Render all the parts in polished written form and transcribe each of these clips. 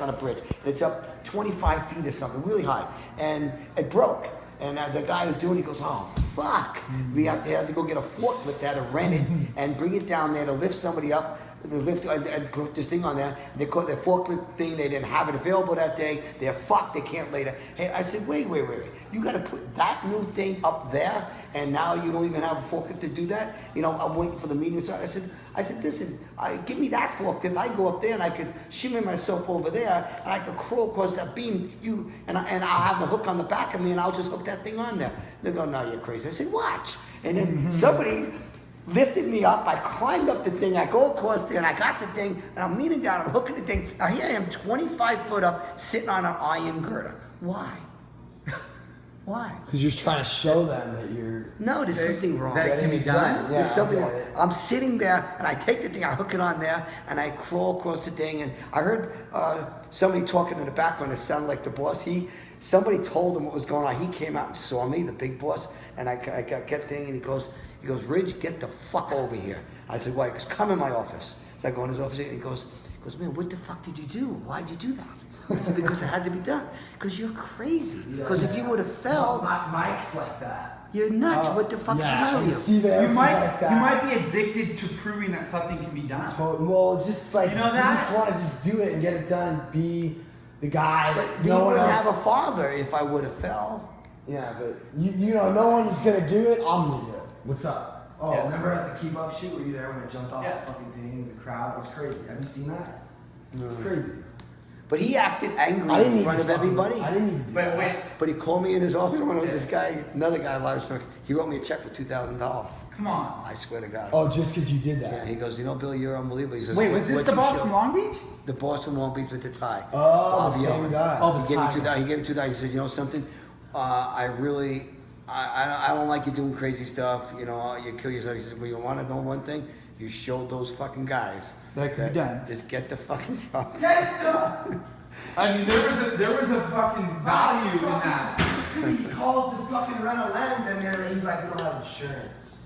on a bridge. And it's up 25 feet or something, really high. And it broke. And the guy who's doing it, he goes, oh, fuck. We have to go get a forklift there to rent it and bring it down there to lift somebody up. They lift and put this thing on there. They call it the forklift thing. They didn't have it available that day. They're fucked. They can't later. Hey, I said, wait. You got to put that new thing up there, and now you don't even have a forklift to do that. You know, I'm waiting for the meeting to start. I said, listen, give me that forklift. I go up there and I could shimmy myself over there, and I could crawl across that beam. And I'll have the hook on the back of me, and I'll just hook that thing on there. They go, no, you're crazy. I said, watch. And then somebody lifted me up. I climbed up the thing. I go across there, and I got the thing, and I'm leaning down. I'm hooking the thing. Now here I am, 25 foot up, sitting on an iron girder. Why? Why? Because you're trying to show them that you're... No, there's something wrong. That can be done? Yeah, there's something wrong. I'm sitting there, and I take the thing, I hook it on there, and I crawl across the thing, and I heard somebody talking in the background that sounded like the boss. Somebody told him what was going on. He came out and saw me, the big boss, and I got thing, and he goes, Ridge, get the fuck over here. I said, why? He goes, come in my office. So I go in his office, and he goes, man, what the fuck did you do? Why'd you do that? I said, because it had to be done. Because you're crazy. Because if you would have fell... Mike's like that. You're nuts. What the fuck's wrong with you? You might be addicted to proving that something can be done. Well, it's just like, you just want to just do it and get it done and be the guy that no one else... have a father if I would have fell. Yeah, but you know, no one is going to do it. I'm going to do it. What's up? Oh, yeah, remember at the Keep Up shoot, were you there when it jumped off the fucking thing in the crowd? It was crazy. Have you seen that? It's crazy. But he acted angry in front of everybody. I didn't even do that. But he called me in his office. This guy, another guy, Larry, he wrote me a check for $2,000. Come on. I swear to God. Oh, just because you did that? Yeah, he goes, you know, Bill, you're unbelievable. He says, wait, was this the boss from Long Beach? The boss from Long Beach with the tie. Oh, the same guy. Oh, he gave me $2,000. He said, you know something? I don't like you doing crazy stuff. You know, you kill yourself. He says, well, you want to know one thing? You showed those fucking guys. That could be done. Just get the fucking job. I mean, there was a fucking value in that. He calls to fucking run a lens, and he's like, we don't have insurance.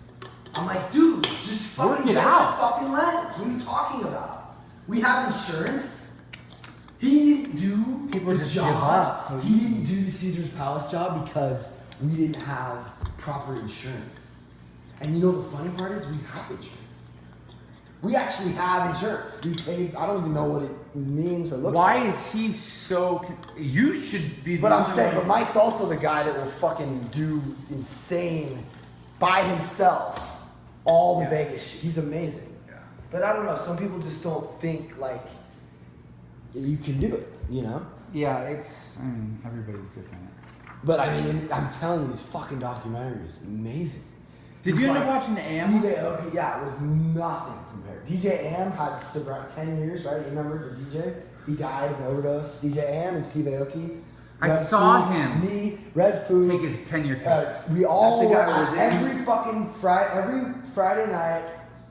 I'm like, dude, just fucking get out. Fucking lens. What are you talking about? We have insurance. He didn't do People just job. give up. So he didn't do the Caesar's Palace job because we didn't have proper insurance. And you know the funny part is we have insurance. We actually have insurance. We paid. I don't even know what it means or looks like. Why is he so? You should be. But I'm saying, but Mike's also the guy that will fucking do insane by himself all the Vegas shit. He's amazing. Yeah. But I don't know. Some people just don't think like you can do it. You know? Yeah, everybody's different. But I mean, I'm telling you, this fucking documentary is amazing. Did you end up watching the AM? Steve Aoki, yeah, it was nothing compared. DJ AM had about 10 years, right? You remember the DJ? He died of overdose. DJ AM and Steve Aoki. I saw him. Me, Red Food. Take his 10-year cut. We all were at every Friday night.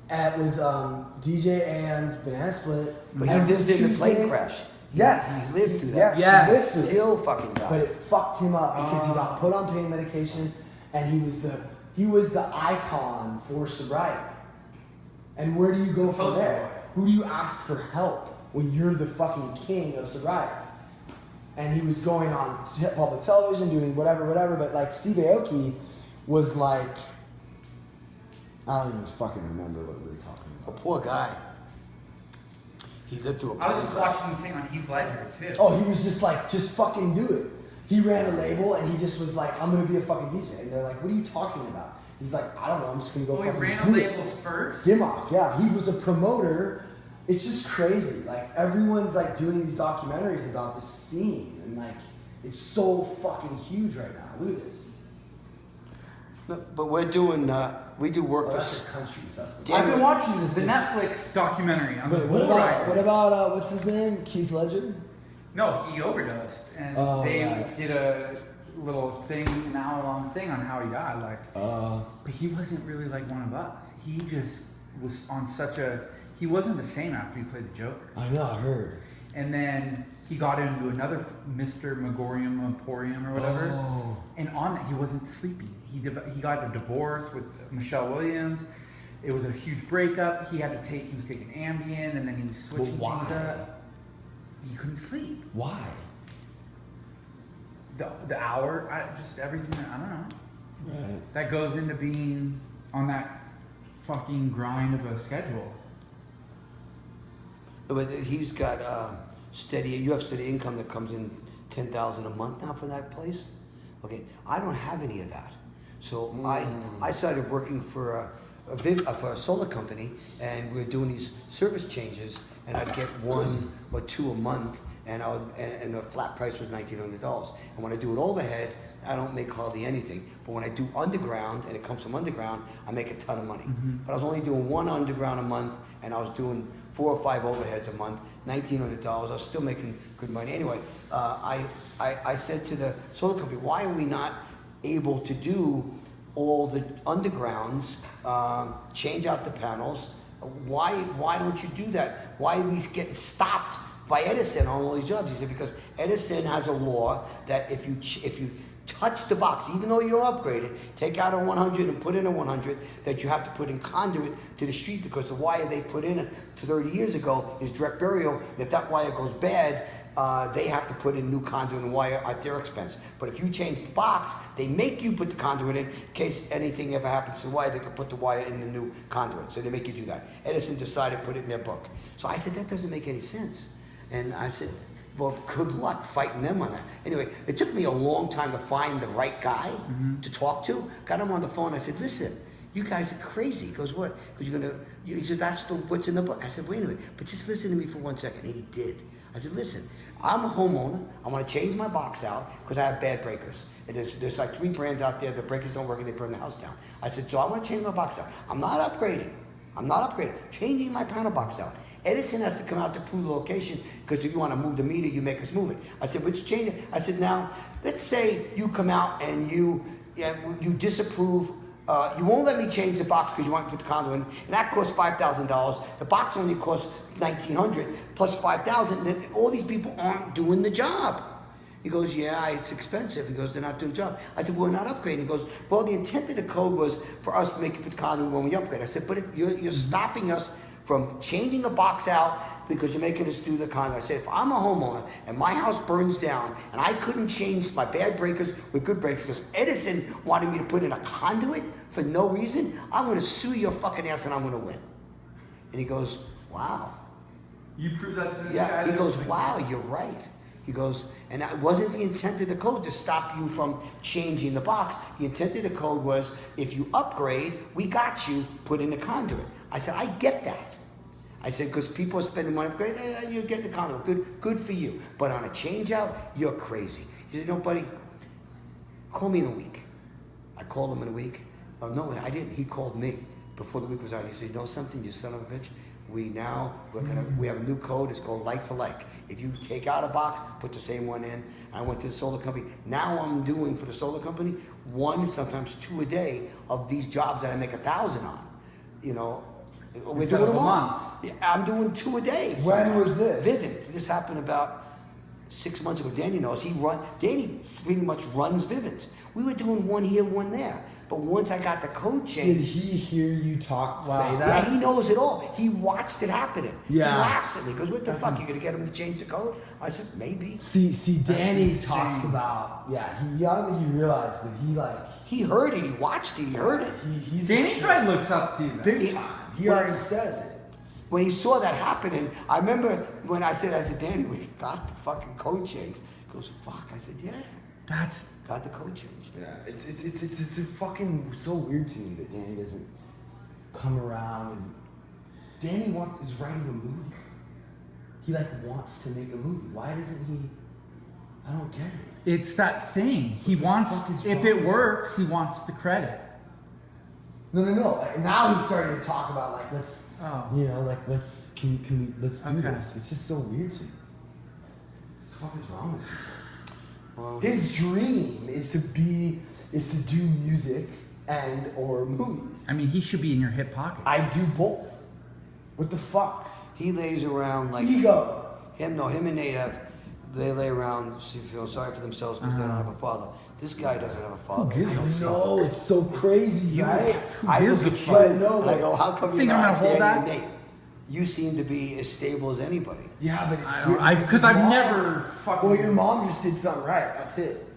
It was DJ AM's Banana Split. But he lived in the plane crash. Yes. He lived through that. Yes. He lived through it. Still fucking died. But it fucked him up because he got put on pain medication, and he was the icon for sobriety. And where do you go from there? Who do you ask for help when you're the fucking king of sobriety? And he was going on public television doing whatever, but like Steve Aoki was like, I don't even fucking remember what we were talking about. A poor guy. He lived through a I was just watching the thing on Heath Ledger too. Oh, he was just like, just fucking do it. He ran a label and he just was like, I'm gonna be a fucking DJ. And they're like, what are you talking about? He's like, I don't know, I'm just gonna go fucking do it. He ran a label first? Dimmock, yeah. He was a promoter. It's just crazy. Like, everyone's like doing these documentaries about this scene. And like, it's so fucking huge right now. Look at this. No, but we're doing, we do work for... That's a country festival. I've been watching the Netflix documentary on the bull rider. What about what's his name? Keith Ledger? No, he overdosed. And they did a little thing, an hour-long thing on how he died. But he wasn't really like one of us. He just was on such a... He wasn't the same after he played the Joker. I know, I heard. And then he got into another Mr. Megorium Emporium or whatever. Oh. And on that, he wasn't sleeping. He got a divorce with Michelle Williams. It was a huge breakup. He was taking Ambien, and then he was switching things up. he couldn't sleep. Why? The hour, just everything. I don't know. Right. That goes into being on that fucking grind of a schedule. But he's got steady. You have steady income that comes in $10,000 a month now for that place. Okay, I don't have any of that. So I started working for a solar company, and we were doing these service changes, and I'd get 1 or 2 a month, and the flat price was $1,900. And when I do an overhead, I don't make hardly anything. But when I do underground, and it comes from underground, I make a ton of money. But I was only doing 1 underground a month, and I was doing 4 or 5 overheads a month, $1,900. I was still making good money. Anyway, I said to the solar company, why are we not able to do all the undergrounds, change out the panels? Why don't you do that? Why are we getting stopped by Edison on all these jobs? He said, because Edison has a law that if you touch the box, even though you're upgraded, take out a 100 and put in a 100, that you have to put in conduit to the street, because the wire they put in 30 years ago is direct burial, and if that wire goes bad, they have to put in new conduit and wire at their expense. But if you change the box, they make you put the conduit in case anything ever happens to the wire, they can put the wire in the new conduit. So they make you do that. Edison decided to put it in their book. So I said, that doesn't make any sense. And I said, well, good luck fighting them on that. Anyway, it took me a long time to find the right guy to talk to. Got him on the phone. I said, listen, you guys are crazy. He goes, what? Because he said, that's what's in the book. I said, wait a minute, but just listen to me for 1 second. And he did. I said, listen, I'm a homeowner. I want to change my box out because I have bad breakers. And there's like 3 brands out there. The breakers don't work and they burn the house down. I said, so I want to change my box out. I'm not upgrading. Changing my panel box out. Edison has to come out to prove the location, because if you want to move the meter, you make us move it. I said, let's change it. I said, now, let's say you come out and you disapprove. You won't let me change the box because you want to put the conduit in, and that costs $5,000. The box only costs $1,900 plus $5,000. And all these people aren't doing the job. He goes, yeah, it's expensive. He goes, they're not doing the job. I said, well, we're not upgrading. He goes, well, the intent of the code was for us to make you put the conduit when we upgrade. I said, but you're stopping us from changing the box out because you're making us do the conduit. I said, if I'm a homeowner and my house burns down and I couldn't change my bad breakers with good breakers because Edison wanted me to put in a conduit for no reason, I'm going to sue your fucking ass and I'm going to win. And he goes, wow. You proved that to this guy? Yeah, he goes, wow, you're right. He goes, and that wasn't the intent of the code to stop you from changing the box. The intent of the code was, if you upgrade, we got you, put in the conduit. I said, I get that. I said, because people are spending money upgrade, you're getting the conduit, good for you. But on a change out, you're crazy. He said, no, buddy, call me in a week. I called him in a week. Oh, no, I didn't. He called me before the week was out. He said, you know something, you son of a bitch? We have a new code. It's called like for like. If you take out a box, put the same one in. I went to the solar company. Now I'm doing for the solar company 1, sometimes 2 a day of these jobs that I make 1,000 on. You know, we're doing them all. Yeah, I'm doing 2 a day. When was this? Vivint. This happened about 6 months ago. Danny knows. Danny pretty much runs Vivint. We were doing 1 here, 1 there. But once I got the code changed. Did he hear you say that? Yeah, he knows it all. He watched it happening. Yeah. He laughs at me. He goes, what the fuck? You gonna get him to change the code? I said, maybe. See, Danny talks about, I don't think he realized, but he heard it. He watched it. He heard it. Danny probably looks up to you. Big time. He already says it. When he saw that happening, I remember when I said, Danny, we got the fucking code changed. He goes, fuck. I said, yeah. Got the code changed. Yeah, it's fucking so weird to me that Danny doesn't come around and Danny is writing a movie. He wants to make a movie. Why doesn't he? I don't get it. It's that thing. He wants, if it works, he wants the credit. No. Now he's starting to talk about let's do this. It's just so weird to me. What the fuck is wrong with him? Well, his dream is to do music and or movies. I mean, he should be in your hip pocket. I do both. What the fuck? He lays around like ego. Him and Nate they lay around, feel sorry for themselves because they don't have a father. This guy doesn't have a father. I know, it's so crazy, right? I gives a look at fuck? you and I go, how come you're not Hold Danny that? and Nate? you seem to be as stable as anybody. Yeah, but it's because I've never fucking. Well, your mom just did something right. That's it.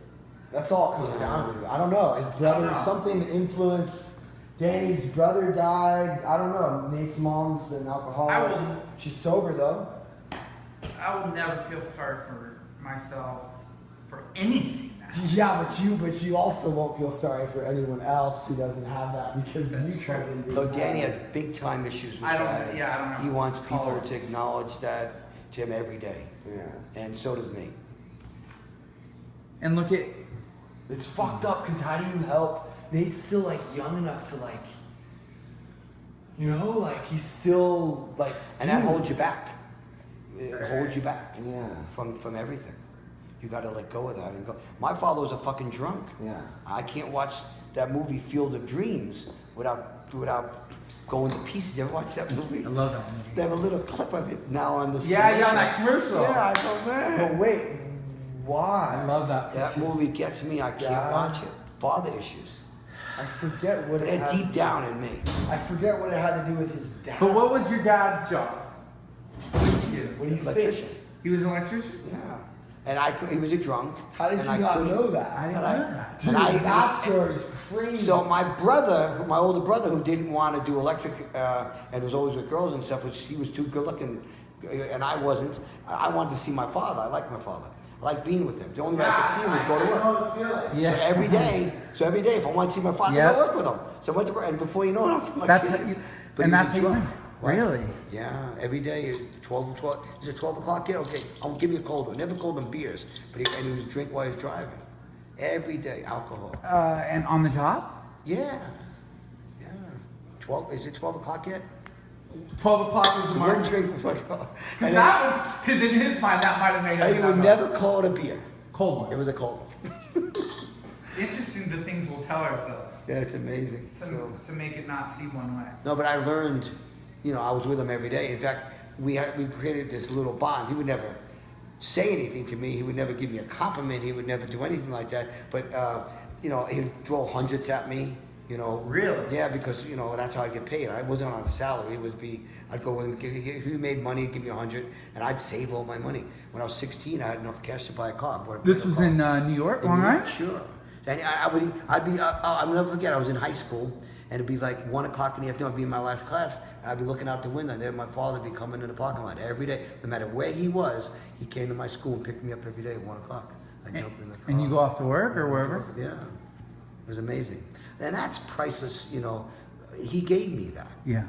That's all it comes down to. I don't know. His brother, something influenced. Danny's brother died. I don't know. Nate's mom's an alcoholic. She's sober though. I will never feel sorry for myself for anything. Yeah, but you also won't feel sorry for anyone else who doesn't have that because you fucking do. So Danny has big time issues with that. I don't have He wants people tolerance. to acknowledge that to him every day. Yeah. And so does Nate. And look at. It's fucked up because how do you help? Nate's still like young enough to like, you know, like he's still like. And that holds you back. It holds you back. Yeah. From everything. You got to let go of that and go. My father was a fucking drunk. Yeah. I can't watch that movie Field of Dreams without going to pieces. You ever watch that movie? I love that movie. They have a little clip of it now on this. Yeah, on that commercial. Yeah, I go, man. But wait, why? I love that. That movie gets me. I can't watch it. Father issues. I forget what it They're had. deep down in me. I forget what it had to do with his dad. But what was your dad's job? What did he do? What do you Electrician. think? He was an electrician? Yeah. And he was a drunk. How did and you I not couldn't- know that? I didn't And know that. Dude, that story's crazy. So my brother, my older brother, who didn't want to do electric and was always with girls and stuff, he was too good looking, and I wasn't. I wanted to see my father. I liked my father. I liked being with him. The only way I could see him was go to work. I know the feeling. Yeah. So every day, if I want to see my father, Yeah. I work with him. So I went to work, and before you know it, I was an That's electrician. how you, But and he that's was how you drunk. really. Yeah, every day, 12. Is it 12 o'clock yet? Okay, I'll give you a cold one. Never cold him beers, but he would drink while he was driving. Every day, alcohol. And on the job? Yeah. 12, is it 12 o'clock yet? 12 o'clock was the He mark. wouldn't drink before 12. And Because in his mind, that might have made he it. would never call it a beer. Cold It one. was a cold one. Interesting the things we'll tell ourselves Yeah, it's amazing. So, to make it not seem one way. no, but I learned, I was with him every day. In fact, we created this little bond. He would never say anything to me. He would never give me a compliment. He would never do anything like that. But, he'd throw hundreds at me, Really? Yeah, because, that's how I get paid. I wasn't on a salary. I'd go with him. If he made money, he'd give me 100, and I'd save all my money. When I was 16, I had enough cash to buy a car. This was in New York, Long Island? Sure. And I'll never forget, I was in high school, and it'd be like 1 o'clock in the afternoon, I'd be in my last class, and I'd be looking out the window, and there my father would be coming in the parking lot every day. No matter where he was, he came to my school and picked me up every day at 1 o'clock. I jumped in the car. And you go off to work or wherever? Yeah. It was amazing. And that's priceless, he gave me that. Yeah.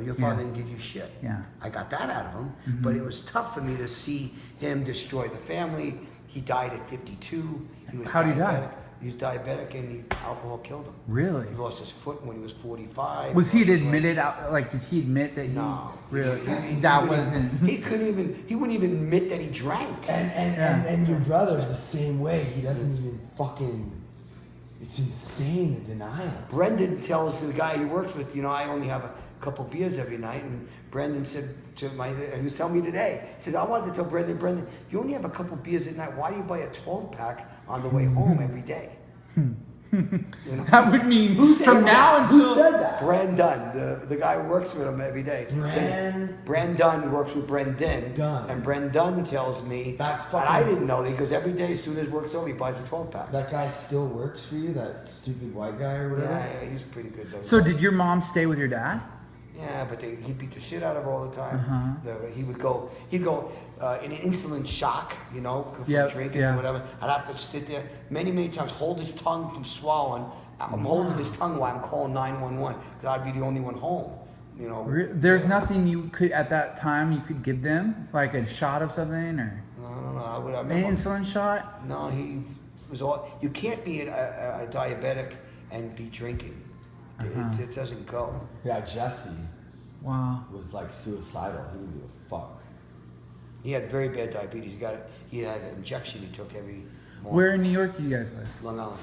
Your father didn't give you shit. Yeah. I got that out of him, but it was tough for me to see him destroy the family. He died at 52. How'd he die? He was diabetic and alcohol killed him. Really? He lost his foot when he was 45. Was he admitted out? Like, did he admit that he No. really He that wouldn't wasn't? even- he wouldn't even admit that he drank. And your brother's the same way. He doesn't even fucking. It's insane the denial. Brendan tells the guy he works with, I only have a couple beers every night. And Brendan said to he was telling me today, he says, I wanted to tell Brendan, if you only have a couple beers at night, why do you buy a 12-pack on the way home every day? That would mean from now until. Who said that? Brendan, the guy who works with him every day. Brendan works with Brendan. Dunn. And Brendan tells me, That and fucking- I didn't know that, because every day as soon as work's over, he buys a 12-pack. That guy still works for you? That stupid white guy or whatever? Yeah, he's pretty good though. So did your mom stay with your dad? Yeah, but he beat the shit out of her all the time. Uh-huh. He'd go in an insulin shock, from Yep, drinking yeah. or whatever. I'd have to sit there many times, hold his tongue from swallowing. I'm holding his tongue while I'm calling 911, because I'd be the only one home. There's nothing you could at that time you could give them, like a shot of something or No. I an remember. insulin shot. No, he was all. You can't be a diabetic and be drinking. It doesn't go. Yeah, Jesse Wow. was like suicidal. He didn't give a fuck. He had very bad diabetes. He had an injection he took every morning. Where in New York do you guys live? Long Island.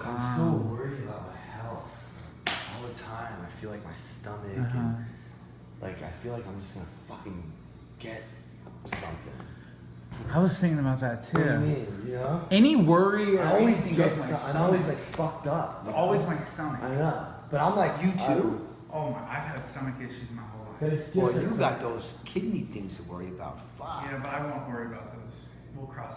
I'm so worried about my health all the time. I feel like my stomach and like I feel like I'm just gonna fucking get something. I was thinking about that too. What do you mean? Any worry or I always anything get goes to my I'm stomach. always like fucked up. It's always my stomach. I know, but I'm like You too? Oh my! I've had stomach issues my whole life. But it's Well, different. you got those kidney things to worry about. Fuck. Yeah, but I won't worry about those. We'll cross